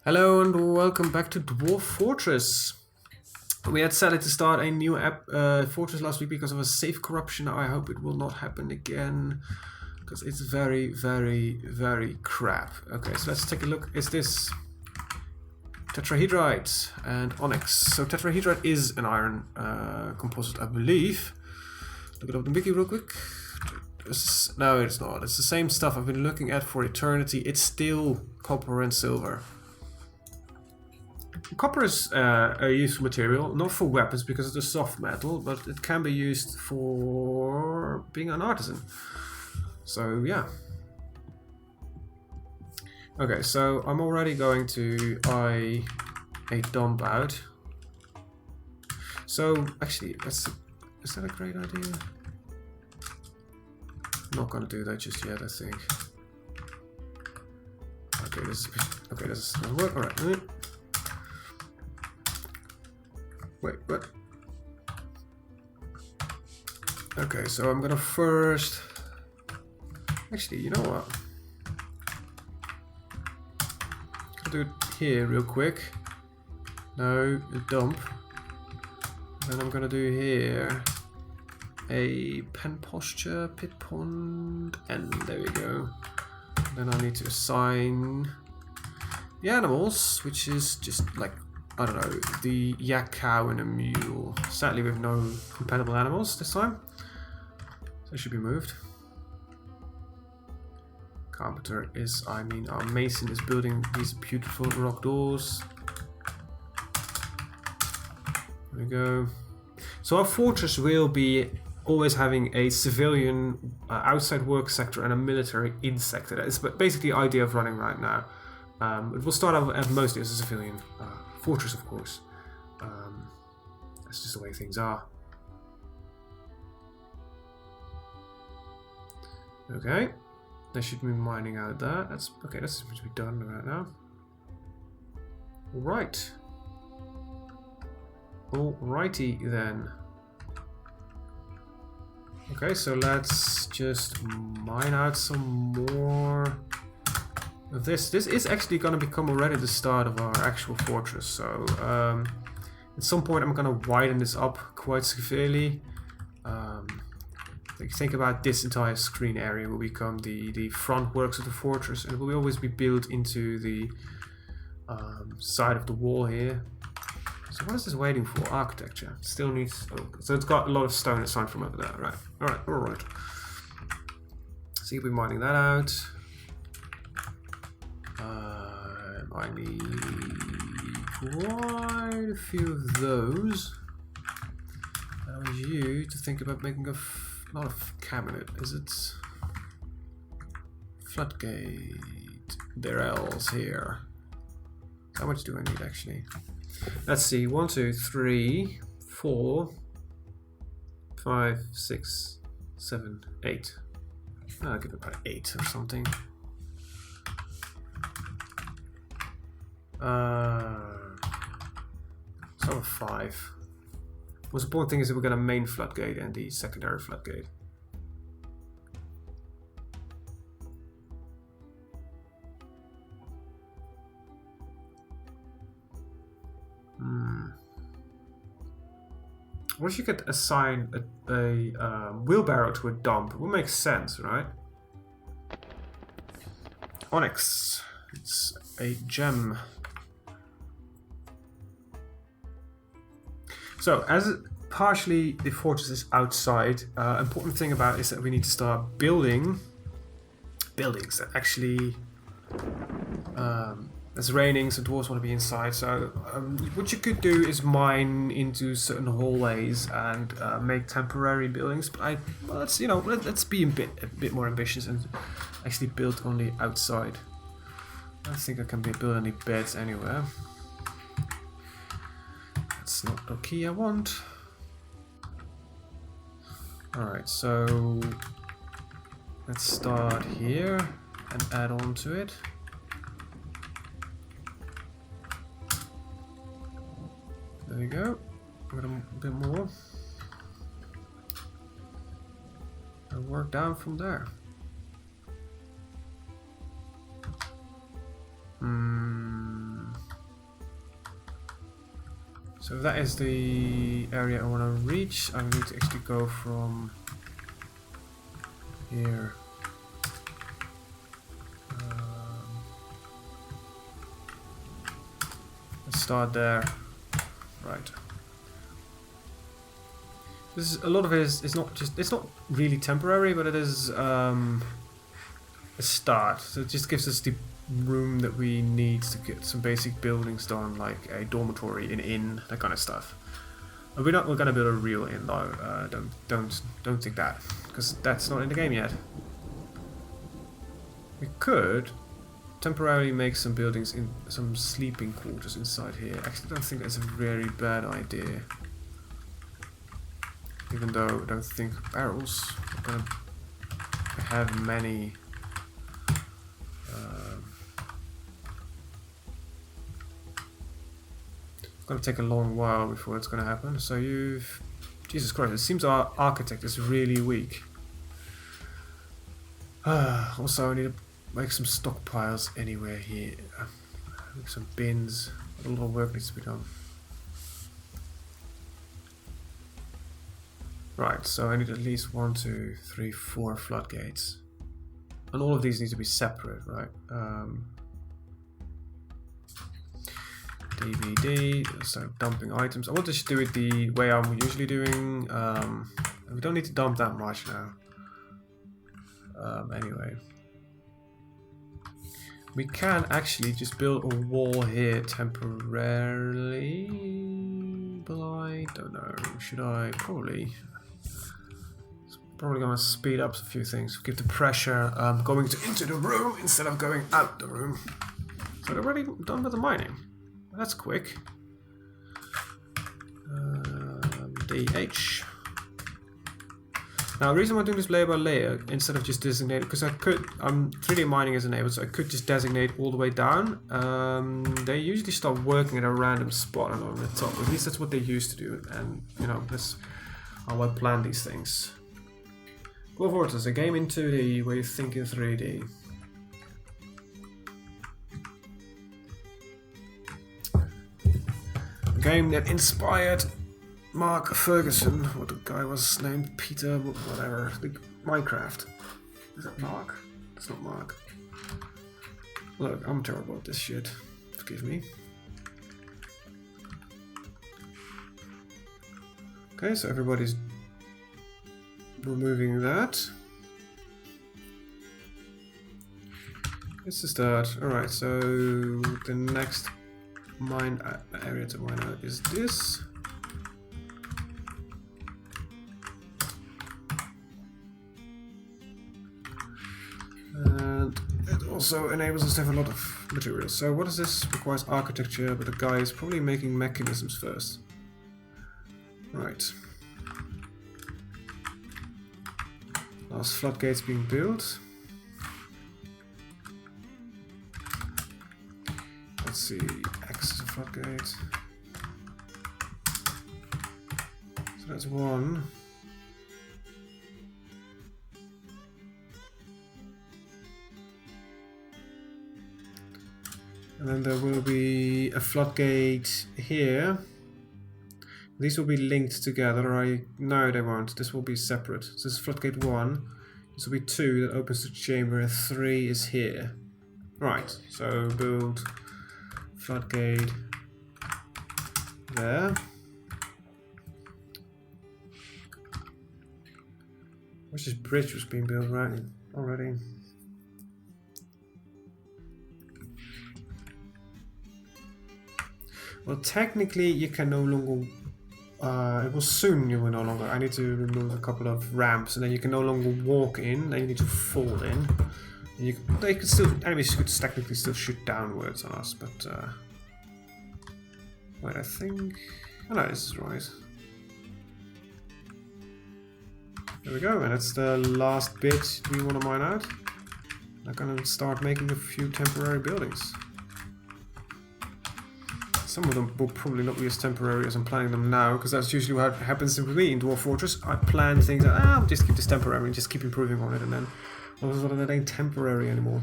Hello and welcome back to Dwarf Fortress. We had decided to start a new fortress last week because of a safe corruption. I hope it will not happen again because it's very, very, very crap. Okay, so let's take a look. Is this tetrahedrite and onyx? So tetrahedrite is an iron composite, I believe. Look it up in the wiki real quick. No, it's not. It's the same stuff I've been looking at for eternity. It's still copper and silver. Copper is a useful material, not for weapons because it's a soft metal, but it can be used for being an artisan. So yeah. Okay, so I'm already going to eye a dump out. So actually, is that a great idea? I'm not gonna do that just yet, I think. Okay, this doesn't work. All right. Wait, what? Okay, so I'm gonna first... Actually, you know what? I'll do it here real quick. No, a dump. Then I'm gonna do here a pen posture, pit pond, and there we go. Then I need to assign the animals, which is just like, I don't know, the yak cow and a mule. Sadly, we have no compatible animals this time. So it should be moved. Carpenter is, our mason is building these beautiful rock doors. There we go. So our fortress will be always having a civilian outside work sector and a military in sector. That is basically the idea of running right now. It will start out mostly as a civilian fortress, of course. That's just the way things are. Okay, they should be mining out that. That's okay. That's supposed to be done right now. All right. Alrighty then. Okay, so let's just mine out some more of this. This is actually going to become already the start of our actual fortress. So at some point I'm going to widen this up quite severely. Think about this entire screen area will become the front works of the fortress, and it will always be built into the side of the wall here. So what is this waiting for? Architecture. Still needs... Oh, so it's got a lot of stone aside from over there. Right. Alright. So you'll be mining that out. I need quite a few of those. I want you to think about making not a cabinet. Is it... Floodgate. There else here. How much do I need actually? Let's see, 1, 2, 3, 4, 5, 6, 7, 8. I'll give it about 8 or something. So a 5. Most important thing is that we're going to main floodgate and the secondary floodgate. I wish you could assign a wheelbarrow to a dump. It would make sense, right? Onyx. It's a gem. So, as partially the fortress is outside, important thing about it is that we need to start building buildings that actually... it's raining, so dwarves want to be inside. So what you could do is mine into certain hallways and make temporary buildings. But let's be a bit more ambitious and actually build on the outside. I don't think I can build any beds anywhere. That's not the key I want. All right, so let's start here and add on to it. There we go. Got a bit more. And work down from there. So that is the area I want to reach. I need to actually go from here. Let's start there. Right. This is, a lot of it is not just, it's not really temporary, but it is a start. So it just gives us the room that we need to get some basic buildings done, like a dormitory, an inn, that kind of stuff. We're gonna build a real inn though. Don't think that, because that's not in the game yet. We could temporarily make some buildings in some sleeping quarters inside here. Actually, I don't think that's a very bad idea. Even though I don't think barrels are gonna have many. It's gonna take a long while before it's gonna happen. So you've, Jesus Christ! It seems our architect is really weak. Also, I need to make some stockpiles anywhere here. Make some bins. A lot of work needs to be done. Right, so I need at least 1, 2, 3, 4 floodgates. And all of these need to be separate, right? DVD, so dumping items. I want to do it the way I'm usually doing. We don't need to dump that much now. Anyway. We can actually just build a wall here temporarily, but I don't know. Should I? Probably. It's probably gonna speed up a few things. Give the pressure going into the room instead of going out the room. So they're already done with the mining. That's quick. DH. Now the reason I'm doing this layer by layer instead of just designating, because I could, 3D mining is enabled, so I could just designate all the way down. They usually start working at a random spot along the top. At least that's what they used to do, and you know, that's how I plan these things. Dwarf Fortress, a game in 2D where you think in 3D. A game that inspired Mark Ferguson, what the guy was named, Peter, whatever, the Minecraft. Is that Mark? It's not Mark. Look, I'm terrible at this shit. Forgive me. Okay, so everybody's removing that. It's the start. Alright, so the next mine area to mine out is this. And it also enables us to have a lot of materials. So what is this? Requires architecture, but the guy is probably making mechanisms first. Right. Last floodgates being built. Let's see, X is a floodgate. So that's one. And then there will be a floodgate here. These will be linked together. No, they won't. This will be separate. So this is floodgate 1. This will be 2 that opens the chamber, and 3 is here. Right, so build floodgate there. Which this bridge was being built right already. Well, technically you can no longer, it will soon you will no longer, I need to remove a couple of ramps, and then you can no longer walk in, then you need to fall in. And they could still, enemies could technically still shoot downwards on us, but, wait, I think, oh no, this is right. There we go, and that's the last bit we want to mine out. I'm gonna start making a few temporary buildings. Some of them will probably not be as temporary as I'm planning them now, because that's usually what happens with me in Dwarf Fortress. I plan things that, I'll just keep this temporary and just keep improving on it, and then all of a sudden it ain't temporary anymore.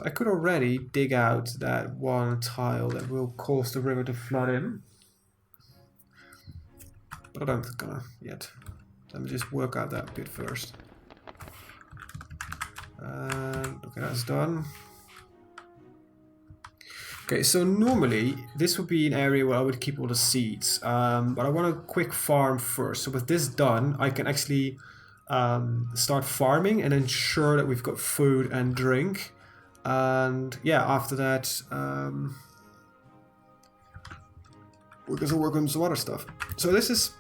So I could already dig out that one tile that will cause the river to flood in. But I don't think I'm gonna yet. Let me just work out that bit first. And okay, that's done. Okay, so normally this would be an area where I would keep all the seeds, but I want a quick farm first. So with this done, I can actually start farming and ensure that we've got food and drink. And yeah, after that, we're going to work on some other stuff. So this is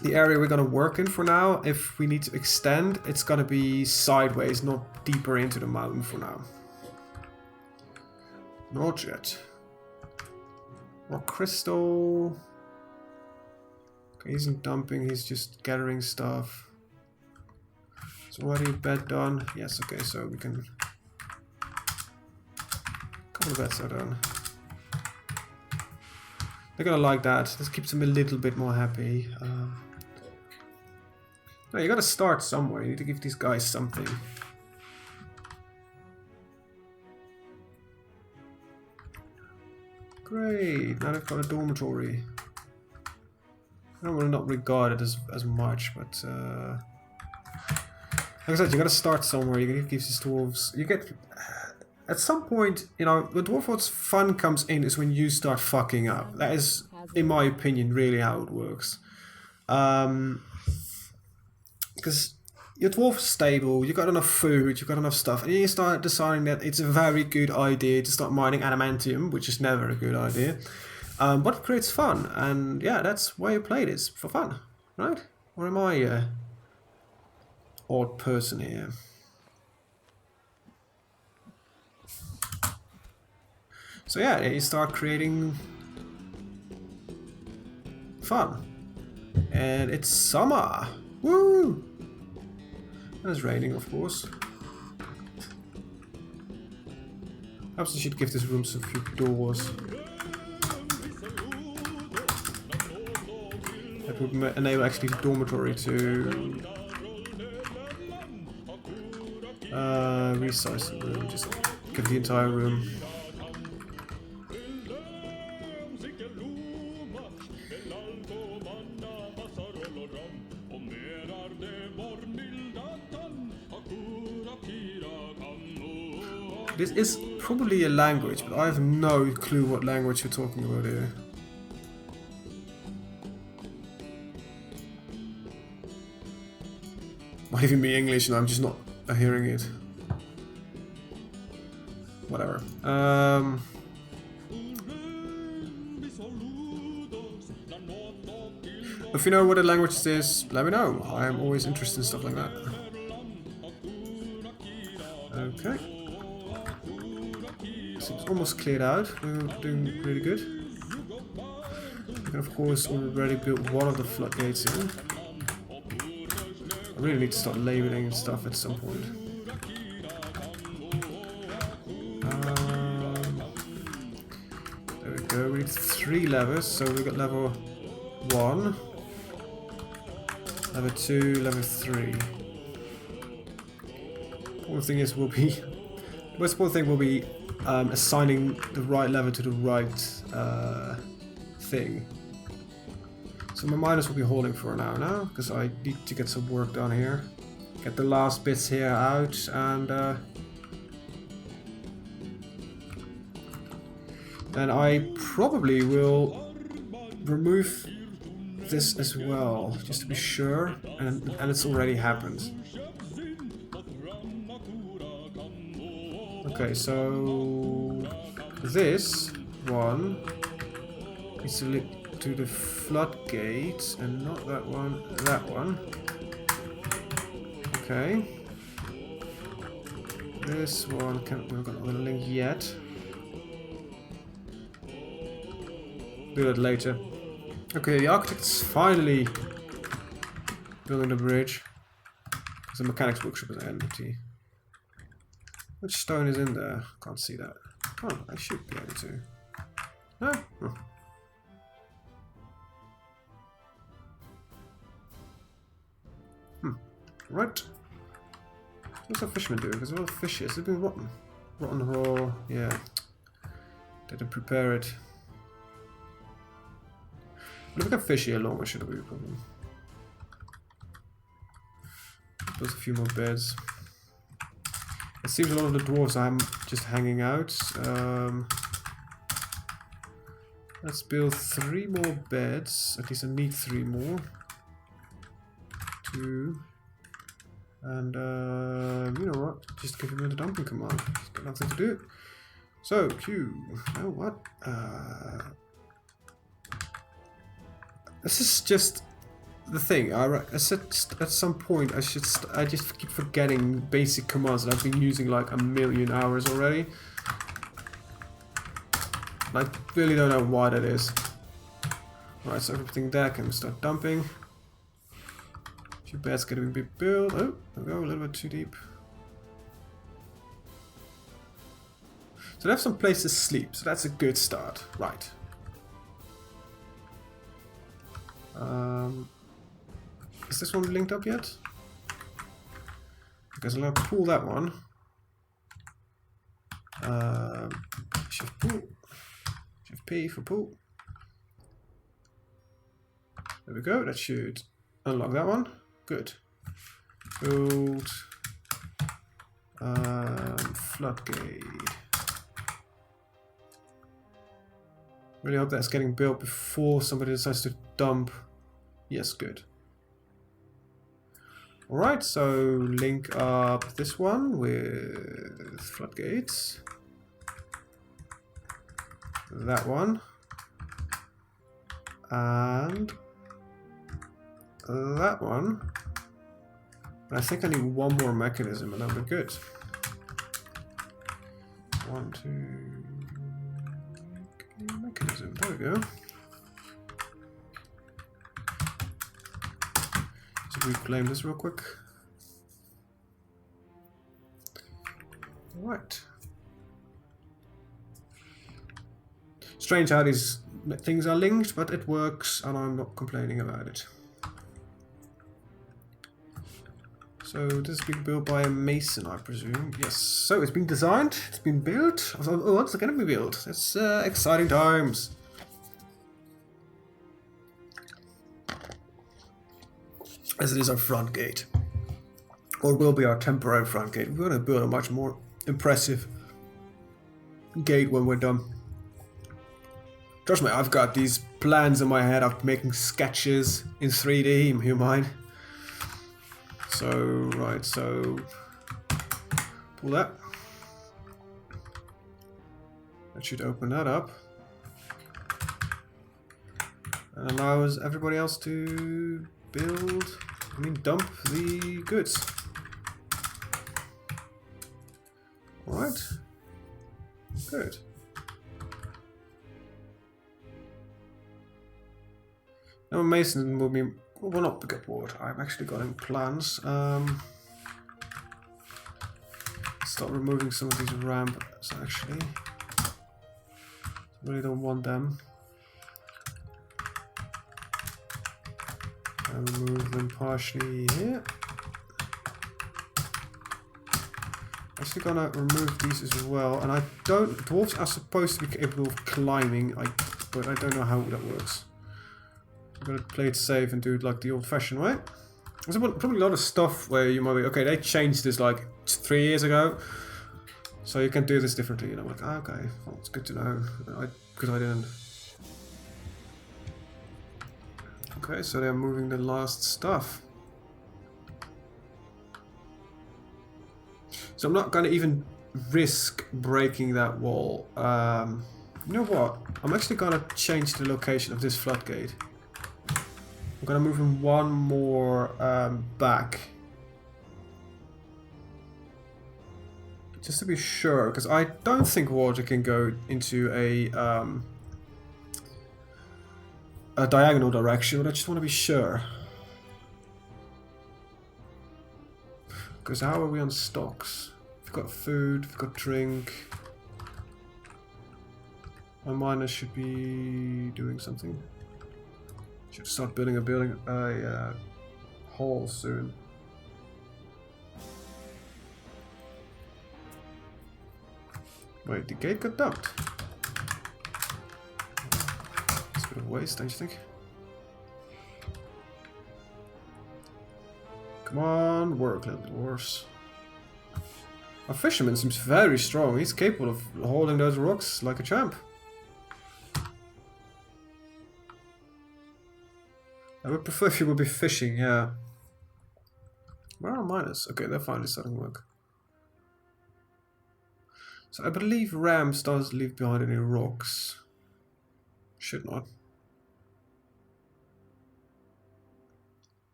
the area we're going to work in for now. If we need to extend, it's going to be sideways, not deeper into the mountain for now. Not yet. More crystal. Okay, he isn't dumping, he's just gathering stuff. Is already a bed done? Yes, okay, so we can... A couple of beds are done. They're gonna like that. This keeps them a little bit more happy. No, you gotta start somewhere. You need to give these guys something. Great, now they've got a dormitory. I will not regard it as much, but like I said, you gotta start somewhere. You gotta give these dwarves. You get at some point, you know, the Dwarf Fortress fun comes in is when you start fucking up. That is, in my opinion, really how it works. Because your dwarf stable, you got enough food, you got enough stuff, and you start deciding that it's a very good idea to start mining adamantium, which is never a good idea. But it creates fun, and yeah, that's why you play this, for fun, right? Or am I a odd person here? So yeah, you start creating fun. And it's summer! Woo! And it's raining, of course. Perhaps I should give this room some few doors. That would enable actually the dormitory to resize the room, just give the entire room. This is probably a language, but I have no clue what language you're talking about here. Might even be English and I'm just not hearing it. Whatever. If you know what the language this is, let me know. I am always interested in stuff like that. Okay. So it's almost cleared out. We're doing really good. We can of course already built one of the floodgates in. I really need to start labeling stuff at some point. There we go. We need 3 levers, so we got level 1, level 2, level 3. One thing is will be the most important thing will be assigning the right lever to the right thing. So my miners will be holding for now because I need to get some work done here. Get the last bits here out and I probably will remove this as well, just to be sure, and it's already happened. Okay, so this one is to the floodgates and not that one, that one. Okay. This one can't, we've got the link yet. Do that later. Okay, the architect's finally building the bridge. Because the mechanics workshop is empty. Which stone is in there? Can't see that. Oh, I should be able to. No? Oh. Right. What's that fisherman doing? Because all the fishes have been rotten. rotten raw. Yeah. Didn't prepare it. But if we can fish here longer, shouldn't be a problem. Build a few more beds. It seems a lot of the dwarves are just hanging out. Let's build 3 more beds. At least I need 3 more. 2. And you know what? Just give him the dumping command. He's got nothing to do. So Q. Oh what? This is just the thing. I said at some point I just keep forgetting basic commands that I've been using like a million hours already. I really don't know why that is. Alright, so everything there can start dumping. Few beds getting a bit built. Oh, there we go, a little bit too deep. So they have some place to sleep, so that's a good start. Right. Is this one linked up yet? Because I'm gonna pull that one. Shift pull. Shift P for pull. There we go, that should unlock that one. Good. Build floodgate. Really hope that's getting built before somebody decides to dump. Yes, good. Alright, so link up this one with floodgates. That one. And that one. And I think I need one more mechanism and then we're good. 1, 2 mechanism. There we go. Let's reclaim this real quick. Alright. Strange how these things are linked, but it works and I'm not complaining about it. So this is being built by a mason, I presume. Yes. So it's been designed, it's been built. Oh, what's going to be built? It's exciting times. As it is our front gate, or will be our temporary front gate. We're going to build a much more impressive gate when we're done. Trust me, I've got these plans in my head. I'm making sketches in 3D. You mind? So, right, so pull that. That should open that up. And allows everybody else to build, dump the goods. Alright. Good. Now Mason will be... will not get bored. I've actually got in plans. Start removing some of these ramps actually. Really don't want them. And remove them partially here. Actually gonna remove these as well. And I don't... dwarves are supposed to be capable of climbing, but I don't know how that works. I'm gonna play it safe and do it like the old-fashioned way. There's probably a lot of stuff where you might be, okay, they changed this like 3 years ago, so you can do this differently. And I'm like, oh, okay, well, it's good to know, because I didn't. Okay, so they're moving the last stuff. So I'm not gonna even risk breaking that wall. You know what? I'm actually gonna change the location of this floodgate. I'm gonna move him one more back. Just to be sure, because I don't think water can go into a diagonal direction, but I just want to be sure. Because how are we on stocks? We've got food, we've got drink. My miners should be doing something. Should start building a hall soon. Wait, the gate got dumped. It's a bit of waste, don't you think? Come on, work, little dwarves. Our fisherman seems very strong. He's capable of holding those rocks like a champ. I would prefer if you would be fishing, yeah. Where are miners? Okay, they're finally starting work. So I believe Rams doesn't leave behind any rocks. Should not.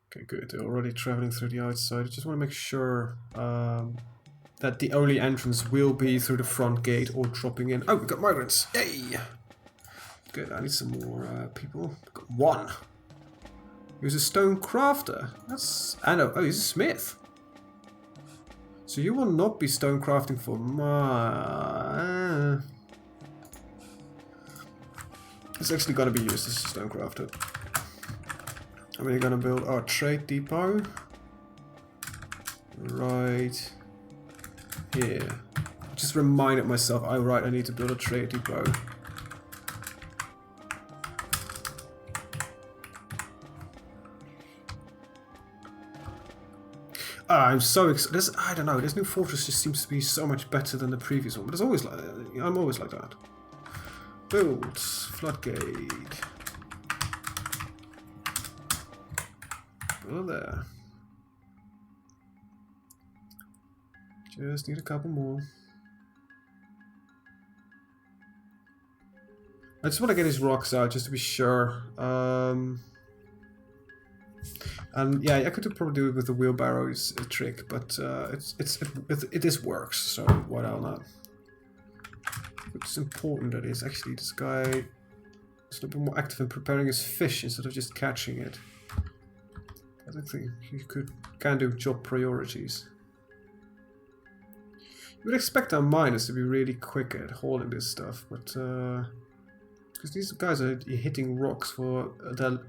Okay, good. They're already traveling through the outside. I just want to make sure that the only entrance will be through the front gate or dropping in. Oh, we got migrants! Yay! Good, I need some more people. We've got one. He's a stone crafter. That's... I know. Oh, he's a smith. So you will not be stone crafting for my... It's actually going to be used as a stone crafter. And we're going to build our trade depot. Right here. Just reminded myself, oh right, I need to build a trade depot. I'm so excited. I don't know, this new fortress just seems to be so much better than the previous one, but it's always like that. I'm always like that. Build, floodgate. Build there. Just need a couple more. I just want to get his rocks out just to be sure. And yeah, I could probably do it with the wheelbarrows trick, but it is works, so why not? It's important that is actually this guy is a little bit more active in preparing his fish instead of just catching it. I don't think he can do job priorities. You would expect our miners to be really quick at hauling this stuff, but because these guys are hitting rocks for their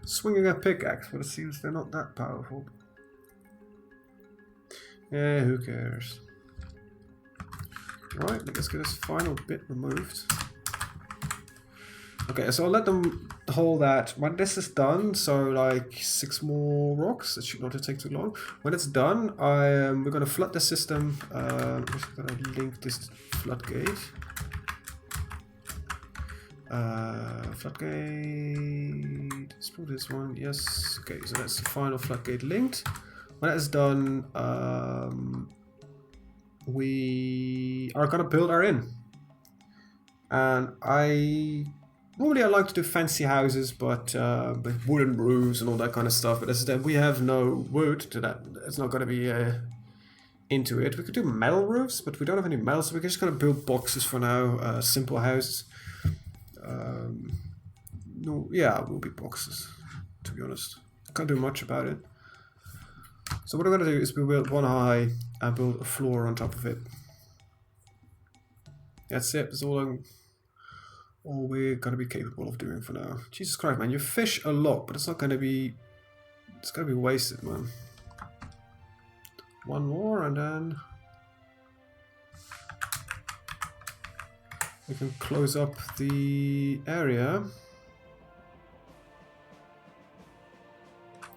swinging a pickaxe, but it seems they're not that powerful. Yeah, who cares? Right, let's get this final bit removed. Okay, so I'll let them hold that. When this is done, so like 6 more rocks, it should not take too long. When it's done, we're going to flood the system. I'm just going to link this floodgate. Floodgate, let's put this one, yes, okay, so that's the final floodgate linked. When that's done, we are gonna build our inn. And normally I like to do fancy houses, but with wooden roofs and all that kind of stuff, but as we have no wood to that, it's not gonna be into it. We could do metal roofs, but we don't have any metal, so we're just gonna build boxes for now, simple houses. No, yeah, it will be boxes, to be honest. Can't do much about it. So what I'm going to do is we build one high and build a floor on top of it. That's it. That's all we're going to be capable of doing for now. Jesus Christ, man, you fish a lot, but it's not going to be... It's going to be wasted, man. One more and then... we can close up the area.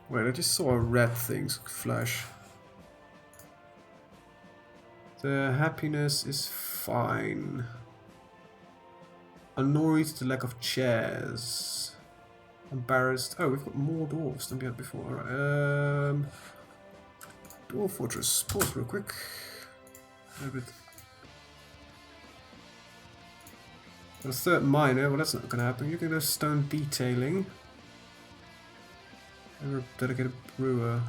Wait, I just saw a red thing flash. The happiness is fine. Annoyed at the lack of chairs. Embarrassed. Oh, we've got more dwarves than we had before. Alright. Dwarf Fortress. Pause real quick. A bit. Got a third miner. Well, that's not going to happen. You can do stone detailing. Ever dedicated brewer.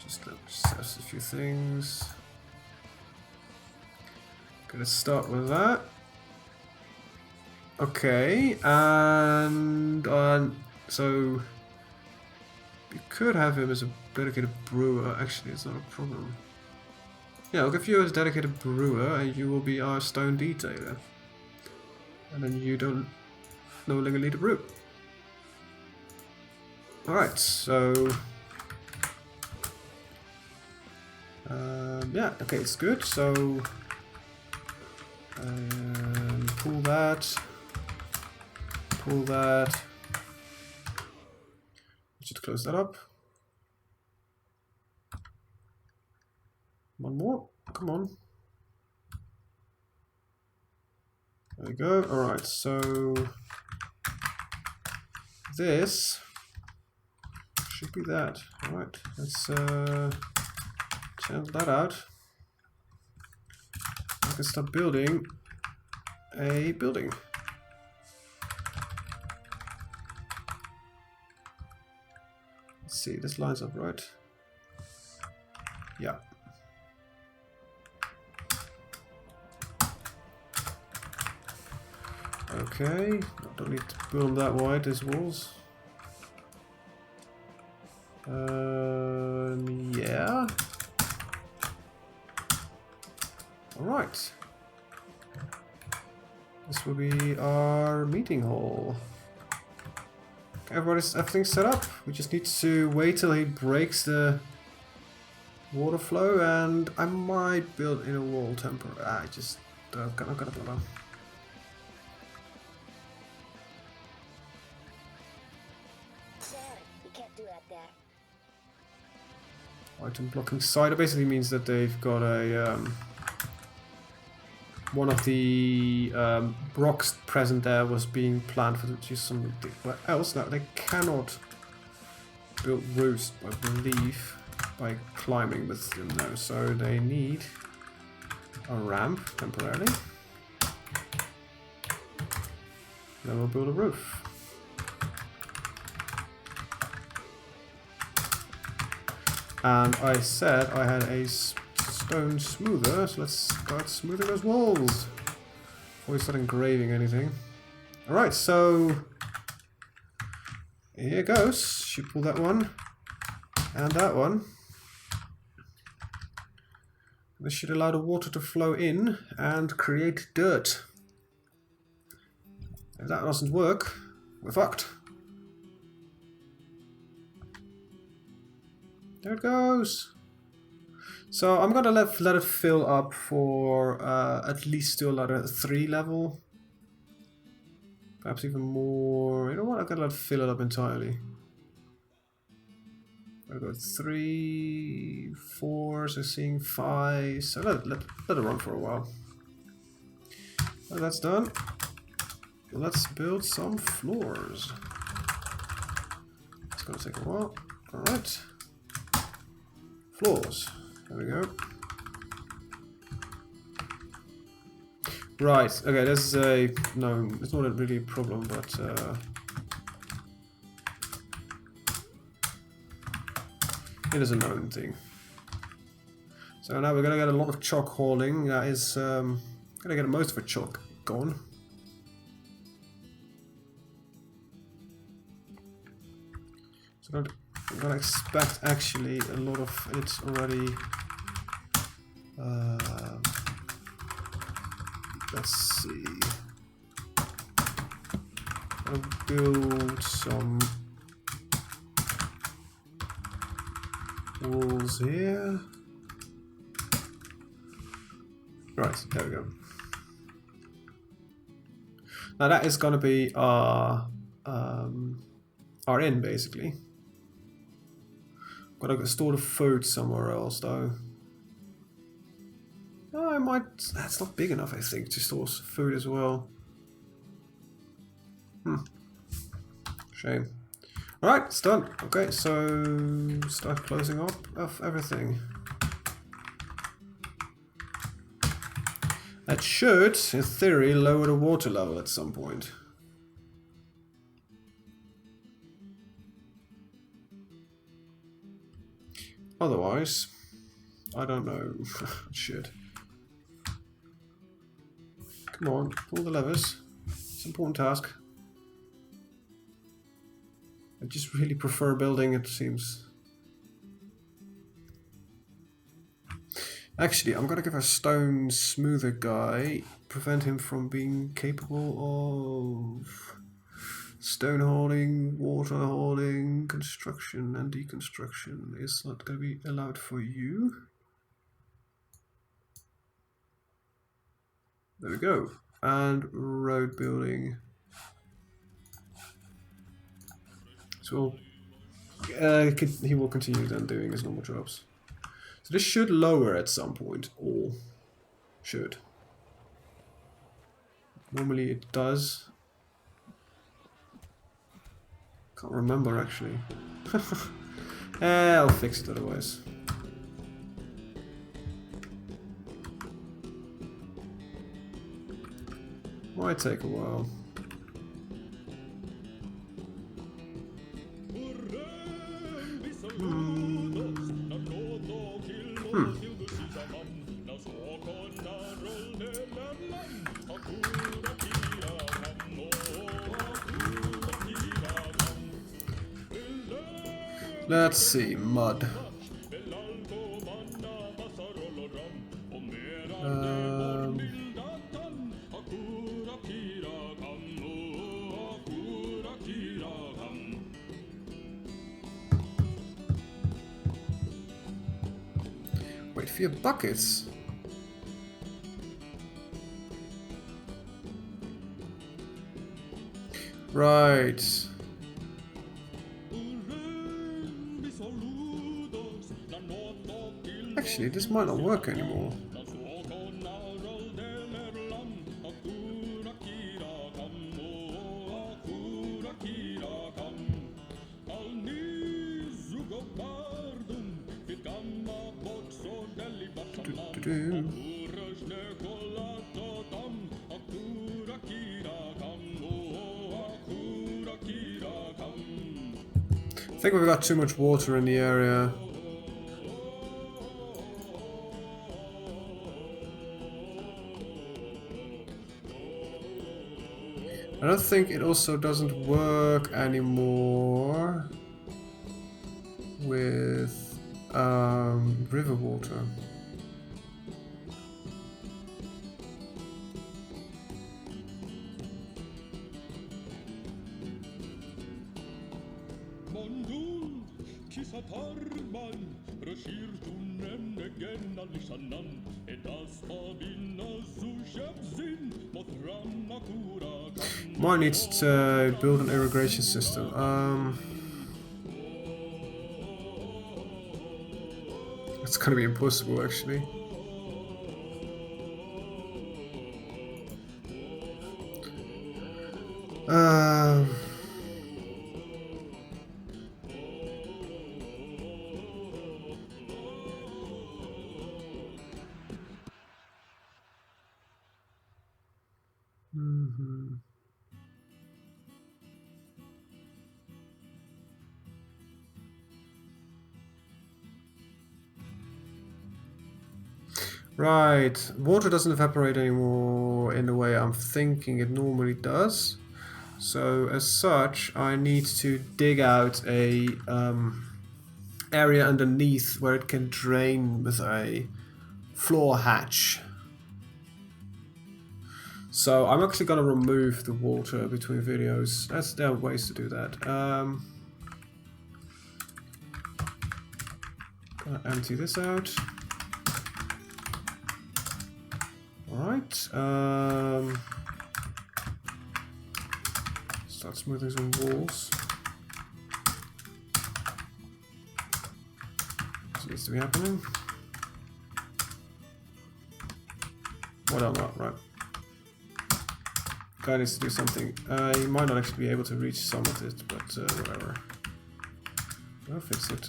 Just assess a few things. Gonna start with that. Okay, and so you could have him as a dedicated brewer. Actually, it's not a problem. Yeah, I'll give you as dedicated brewer, and you will be our stone detailer. And then you don't no longer need a brew. Alright, so Yeah, okay, it's good. So pull that. Pull that. Should close that up. One more. Come on. There we go. Alright, so this should be that. Alright, let's channel that out. I can start building a building. Let's see, this lines up right. Yeah. Okay, don't need to build them that wide, these walls. Yeah. Alright. This will be our meeting hall. Okay, everything's set up. We just need to wait till he breaks the water flow, and I might build in a wall temporarily. I just I'm gonna build on. Item blocking cider basically means that they've got a one of the rocks present there was being planned for just something else. Now they cannot build roofs, I believe, by climbing with them now, so they need a ramp temporarily. Then we'll build a roof. And I said I had a stone smoother, so let's start smoothing those walls before we start engraving anything. Alright, so here goes. Should pull that one and that one. This should allow the water to flow in and create dirt. If that doesn't work, we're fucked. There it goes. So I'm gonna let it fill up for at least to a level 3 level. Perhaps even more. You know what? I'm gonna let it fill it up entirely. I got 3, 4, so seeing 5. So let it run for a while. Well, that's done. Let's build some floors. It's gonna take a while. Alright. Floors. There we go. Right, okay, this is a... no, it's not really a problem, but... it is a known thing. So now we're gonna get a lot of chalk hauling. That is... gonna get most of the chalk gone. So I'm gonna expect actually a lot of it already... let's see. I'll build some walls here. Right, there we go. Now that is gonna be our inn basically. Gotta store the food somewhere else though. Oh, I might... that's not big enough, I think, to store food as well. Shame. Alright, it's done. Okay, so... start closing up of everything. That should, in theory, lower the water level at some point. Otherwise, I don't know. Shit. Come on, pull the levers. It's an important task. I just really prefer building, it seems. Actually, I'm gonna give our stone smoother guy, prevent him from being capable of stone hauling, water hauling, construction and deconstruction. Is not gonna be allowed for you. There we go. And road building. So he will continue then doing his normal jobs. So this should lower at some point, or should. Normally it does. Can't remember actually. I'll fix it otherwise. Might take a while. Let's see, mud. Wait for your buckets. Right. Actually, this might not work anymore. I think we've got too much water in the area. I don't think it also doesn't work anymore with river water. Might need to build an irrigation system. It's gonna be impossible actually. Right, water doesn't evaporate anymore in the way I'm thinking it normally does. So as such, I need to dig out a area underneath where it can drain with a floor hatch. So I'm actually going to remove the water between videos. There are ways to do that. Gonna empty this out. Alright. Start smoothing some walls. This needs to be happening. What am I? Right. Guy needs to do something. He might not actually be able to reach some of it, but whatever. I'll fix it.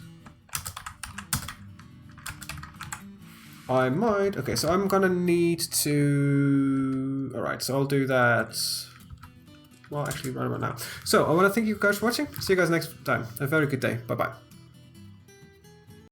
I might. Okay, so I'm gonna need to. Alright, so I'll do that. Well, actually, right about now. So I want to thank you guys for watching. See you guys next time. Have a very good day. Bye bye.